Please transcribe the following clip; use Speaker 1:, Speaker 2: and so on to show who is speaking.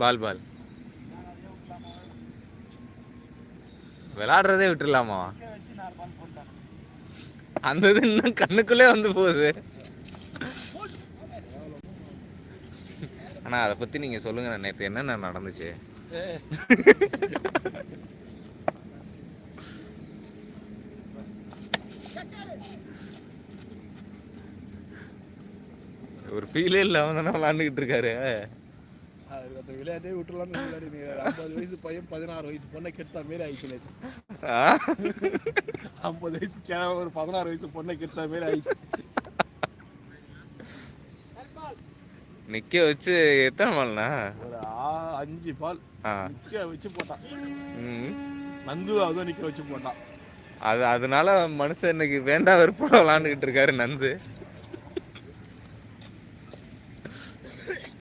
Speaker 1: பால் பால் விளையாடுறதே விட்டுடலாமா? அந்த இது இன்னும் கண்ணுக்குள்ளே வந்து போகுது. ஆனால் அதை பற்றி நீங்கள் சொல்லுங்கள், நேற்று என்னென்ன நடந்துச்சு? ஒரு ஃபீலே இல்லாமல் தானே விளாண்டுக்கிட்டு இருக்காரு.
Speaker 2: விளையாட்டே விட்டுலான்னு 50 வயசு பையன் 16 வயசு பொண்ணை கெடுத்த மாரி ஆயிடுச்சு. 50 வயசு ஒரு 16 வயசு பொண்ணை கெடுத்த மாரி ஆயிடுச்சு.
Speaker 1: நிக்க வச்சு எத்தனை பால்னா?
Speaker 2: ஒரு 5 பால் நிக்க வச்சு போட்டான். நந்து அதுவும் நிக்க வச்சு போட்டான்.
Speaker 1: அதனால மனுஷன் இன்னைக்கு வேண்டா வெறுப்போட விளாண்டுக்கிட்டு இருக்காரு நந்து.